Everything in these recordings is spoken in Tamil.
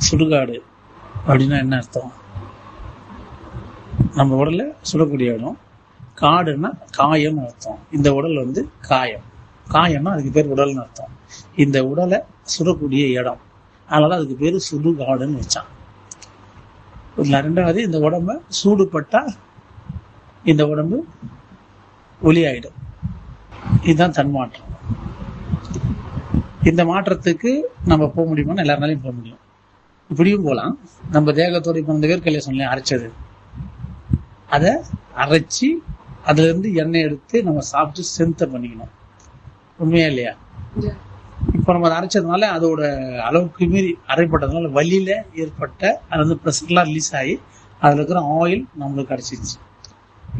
சுடுகாடு அப்படின்னா என்ன அர்த்தம்? நம்ம உடல்ல சுடக்கூடிய இடம். காடுன்னா காயம்னு அர்த்தம். இந்த உடல் வந்து காயம். காயம்னா அதுக்கு பேர் உடல்னு அர்த்தம். இந்த உடலை சுடக்கூடிய இடம், அதனால அதுக்கு பேர் சுடுகாடுன்னு வச்சான். ரெண்டாவது, இந்த உடம்ப சூடுபட்டா இந்த உடம்பு ஒளியாயிடும். இதுதான் தன்மாற்றம். இந்த மாற்றத்துக்கு நம்ம போக முடியுமான்னு எல்லாருனாலையும் போக முடியும். இப்படியும் போகலாம். நம்ம தேகத்தோட இப்போ இந்த வேர்க்கல்லையை சொன்னேன் அரைச்சது, அதை அரைச்சி அதுல இருந்து எண்ணெய் எடுத்து நம்ம சாப்பிட்டு சென்த்த பண்ணிக்கணும். உண்மையா இல்லையா? இப்போ நம்ம அதை அரைச்சதுனால அதோட அளவுக்கு மீறி அரைப்பட்டதுனால வலியில ஏற்பட்ட அது வந்து ப்ரெஷர்லாம் ரிலீஸ் ஆகி அதுல இருக்கிற ஆயில் நம்மளுக்கு கிடைச்சிச்சு.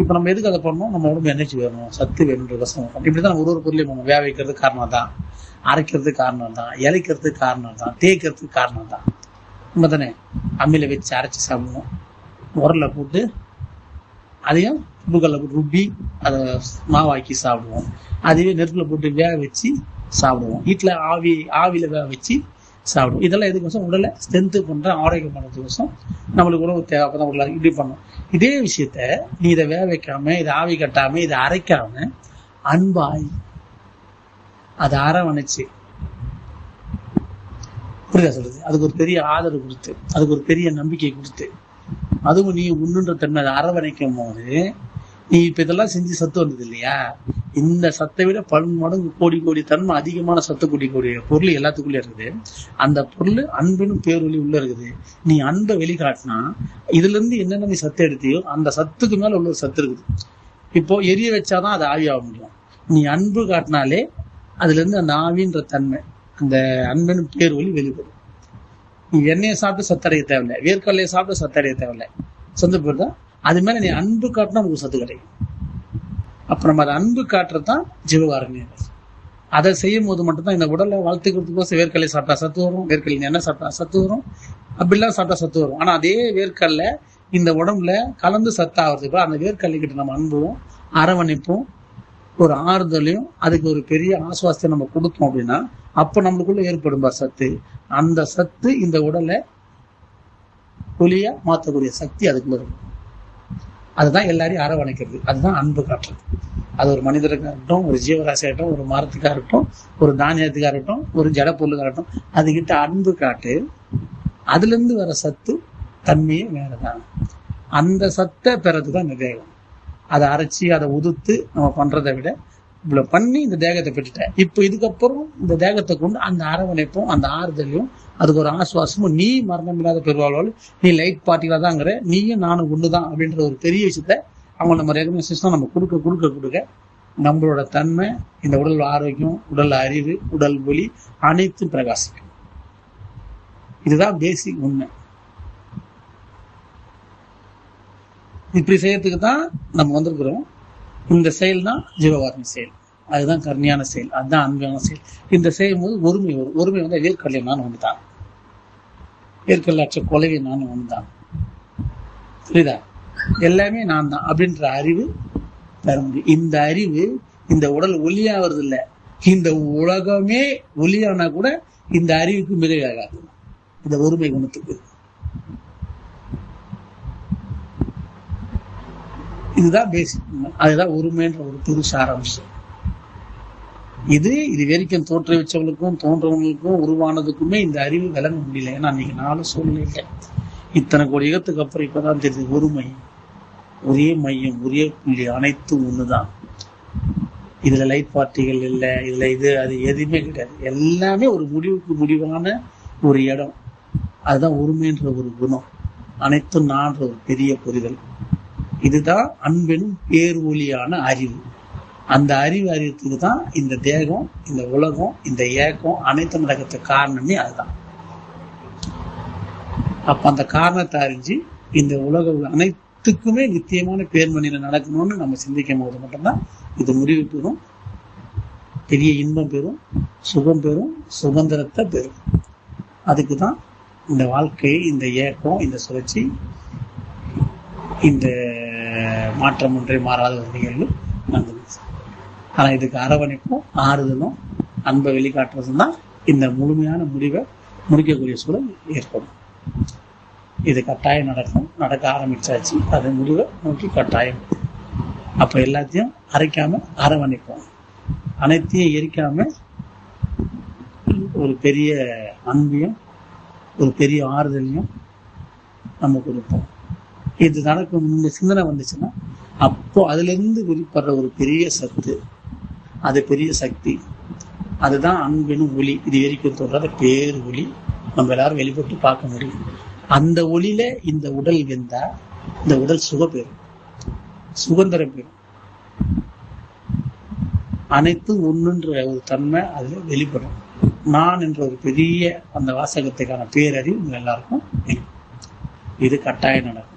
இப்போ நம்ம எதுக்கு அதை பண்ணணும்? நம்ம உடம்பு எனர்ஜி வேணும், சத்து வேணுன்ற கஷ்டம். இப்படிதான் நம்ம ஒரு பொருளையும் பண்ணணும். வேக வைக்கிறதுக்கு காரணம் தான், அரைக்கிறதுக்கு காரணம் தான், இலைக்கிறதுக்கு காரணம் தான், தேய்க்கிறதுக்கு காரணம் தான். நம்ம தானே அம்மியில வச்சு அரைச்சி சாப்பிடுவோம், உரல்ல போட்டு அதையும் புகல்ல போட்டு ருப்பி அதை மாவாக்கி சாப்பிடுவோம். அதுவே நெருப்புல போட்டு வேக வச்சு சாப்பிடுவோம். வீட்டில் ஆவியில வேக வச்சு சாப்பிடுவோம். இதெல்லாம் எதுக்கோசம்? உடலை ஸ்ட்ரென்த்து பண்ற, ஆரோக்கியம் பண்ணுறதுக்கோசம் நம்மளுக்கு உணவு தேவை. அப்பதான் உடல இப்படி பண்ணும். இதே விஷயத்த நீ இதை வேக வைக்காம, இதை ஆவி கட்டாம, இதை அரைக்காம அன்பாய் அதை அரவணைச்சு, புரியுதா சொல்றது? அதுக்கு ஒரு பெரிய ஆதரவு கொடுத்து, அதுக்கு ஒரு பெரிய நம்பிக்கை கொடுத்து, அதுவும் நீ உண்ணுன்ற தன்மை அதை அரவணைக்கும் போது நீ இப்ப இதெல்லாம் செஞ்சு சத்து வந்தது இல்லையா? இந்த சத்தை விட 10 மடங்கு கோடி தன்மை அதிகமான சத்து கூடிய பொருள் எல்லாத்துக்குள்ளே இருக்குது. அந்த பொருள் அன்பினும் பேரொழி உள்ள இருக்குது. நீ அன்பை வெளிக்காட்டினா இதுல இருந்து என்னென்ன நீ சத்து எடுத்தியோ அந்த சத்துக்கு மேல உள்ள சத்து இருக்குது. இப்போ எரிய வச்சாதான் அது ஆவியாக முடியும். நீ அன்பு காட்டினாலே அதுல இருந்து அந்த ஆவின்ற தன்மை, அந்த அன்பினும் பேரொழி வெளிப்படும். நீ எண்ணெயை சாப்பிட்டு சத்தடைய தேவையில்லை, வேர்க்கல்லையை சாப்பிட்டு சத்தடைய தேவையில்லை. சொந்த பேர் தான். அது மேல நீ அன்பு காட்டினா உங்களுக்கு சத்து கிடைக்கும். அப்ப நம்ம அதை அன்பு காட்டுறதுதான் ஜீவகாருண்யம். அதை செய்யும் போது மட்டும்தான் இந்த உடலை வளர்த்துக்கிறதுக்கோசம் வேர்க்கல்லை சாப்பிட்டா சத்து வரும், வேர்க்கல்லை எண்ணெய் சாப்பிட்டா சத்து வரும், அப்படிலாம் சாப்பிட்டா சத்து வரும். ஆனா அதே வேர்க்கல்ல இந்த உடம்புல கலந்து சத்தாகிறதுக்கு அந்த வேர்க்கல்லை கிட்ட நம்ம அன்பும் அரவணைப்பும் ஒரு ஆறுதலையும் அதுக்கு ஒரு பெரிய ஆசுவாசத்தை நம்ம கொடுத்தோம் அப்படின்னா அப்ப நம்மளுக்குள்ள ஏற்படும் சத்து. அந்த சத்து இந்த உடலை ஒளியா மாற்றக்கூடிய சக்தி அதுக்குள்ள இருக்கும். அதுதான் எல்லாரையும் அரவணைக்கிறது. அதுதான் அன்பு காட்டுறது. அது ஒரு மனிதருக்கா இருக்கட்டும், ஒரு ஜீவராசியா இருக்கட்டும், ஒரு மரத்துக்காக இருக்கட்டும், ஒரு தானியத்துக்காக இருக்கட்டும், ஒரு ஜட பொருளுக்காக இருக்கட்டும், அதுகிட்ட அன்பு காட்டு. அதுல இருந்து வர சத்து தன்மையே வேறதான். அந்த சத்தை பெறதுதான் இந்த தேகம். அதை அரைச்சி அதை உதுத்து நம்ம பண்றதை விட இவ்வளவு பண்ணி இந்த தேகத்தை பெற்றுட்டேன். இப்போ இதுக்கப்புறம் இந்த தேகத்தை கொண்டு அந்த அரவணைப்பும் அந்த ஆறுதலையும் அதுக்கு ஒரு ஆசுவாசமும், நீ மரணம் இல்லாத பெருவாழ்வாள், நீ லைட் பார்ட்டிகளா தாங்கிற, நீயும் நானும் ஒண்ணுதான் அப்படின்ற ஒரு பெரிய விஷயத்த அவங்க நம்ம ரெகனைசேஷன் நம்ம கொடுக்க நம்மளோட தன்மை, இந்த உடல் ஆரோக்கியம், உடல் அறிவு, உடல் ஒளி அனைத்தும் பிரகாசிக்கும். இதுதான் பேசிக் உண்மை. இப்படி செய்யறதுக்கு தான் நம்ம வந்திருக்கிறோம். இந்த செயல் தான் ஜீவகாருண்ய செயல். அதுதான் கருணையான செயல், அதுதான் அன்பான செயல். இந்த செய்யும் போது ஒருமை வரும். ஒருமை வந்து வேர்க்கல்லை நான் ஒண்ணுதான், வேர்க்கல்லாற்ற கொலையை நான் ஒண்ணுதான், புரியுதா? எல்லாமே நான் தான் அப்படின்ற அறிவு பெற முடியும். இந்த அறிவு இந்த உடல் ஒளியாவது இல்லை, இந்த உலகமே ஒளியானா கூட இந்த அறிவுக்கு மிகையாகாது இந்த ஒருமை குணத்துக்கு. இதுதான் பேசிக். அதுதான் ஒருமைன்ற ஒரு புது சாராம்சம். இது வரைக்கும் தோற்ற வச்சவங்களுக்கும் தோன்றவங்களுக்கும் உருவானதுக்குமே இந்த அறிவு விளங்க முடியல. ஏன்னா அன்னைக்கு 4 சூழ்நிலை இல்லை. இத்தனை கோடி யுகத்துக்கு அப்புறம் இப்பதான் தெரியுது ஒருமை, ஒரே மையம், ஒரே புள்ளி, அனைத்தும் ஒண்ணுதான். இதுல லைட் பார்ட்டிகள் இல்லை, இதுல அது எதுவுமே கிடையாது. எல்லாமே ஒரு முடிவுக்கு முடிவான ஒரு இடம். அதுதான் ஒருமைன்ற ஒரு குணம், அனைத்தும் நான்ற ஒரு பெரிய புரிதல். இதுதான் அன்பெனும் பேர்வொலியான அறிவு. அந்த அறிவுக்கு தான் இந்த தேகம், இந்த உலகம், இந்த ஏக்கம் அனைத்தும் நடக்கிறதுக்கு காரணமே அதுதான். அப்ப அந்த காரணத்தை அறிஞ்சு இந்த உலக அனைத்துக்குமே நித்தியமான பேர்மணியில நடக்கணும்னு நம்ம சிந்திக்கும் போது மட்டும்தான் இது முடிவு பெறும், பெரிய இன்பம் பெறும், சுகம் பெறும், சுதந்திரத்தை பெறும். அதுக்கு தான் இந்த வாழ்க்கை, இந்த ஏக்கம், இந்த சுழற்சி, இந்த மாற்றம் ஒன்றை மாறாத ஒரு நிகழ்வு நடந்தது. ஆனா இதுக்கு அரவணைப்பும் ஆறுதலும் அன்பை வெளிக்காட்டுறதும் தான் இந்த முழுமையான முடிவை முடிக்கக்கூடிய சூழல் ஏற்படும். இது கட்டாயம் நடக்கும். நடக்க ஆரம்பிச்சாச்சு. அது முடிவை நோக்கி கட்டாயம். அப்ப எல்லாத்தையும் அரைக்காம அரவணைப்போம். அனைத்தையும் எரிக்காம ஒரு பெரிய அன்பையும் ஒரு பெரிய ஆறுதலையும் நம்ம கொடுப்போம். இது நடக்கும். இந்த சிந்தனை வந்துச்சுன்னா அப்போ அதுல இருந்து வெளிப்படுற ஒரு பெரிய சத்து, அது பெரிய சக்தி, அதுதான் அன்பெனும் ஒளி. இது வரைக்கும் சொல்ற பேர் ஒளி நம்ம எல்லாரும் வெளிப்பட்டு பார்க்க முடியும். அந்த ஒளியில இந்த உடல் வெந்தா இந்த உடல் பெறும், சுதந்திரம் பெறும். அனைத்தும் ஒண்ணுன்ற ஒரு தன்மை அதுல வெளிப்படும். நான் என்ற ஒரு பெரிய அந்த வாசகத்துக்கான பேரறிவு உங்க எல்லாருக்கும் வெளிப்படும். இது கட்டாயம் நடக்கும்.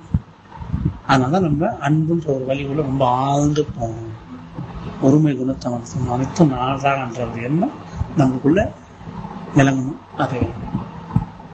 அதனாலதான் நம்ம அன்புன்ற ஒரு வழிக்குள்ள ரொம்ப ஆழ்ந்து போகணும். ஒருமை குணத்தை அனைத்தும் நான்தான் என்ற ஒரு எண்ணம் நமக்குள்ள விளங்கணும். அது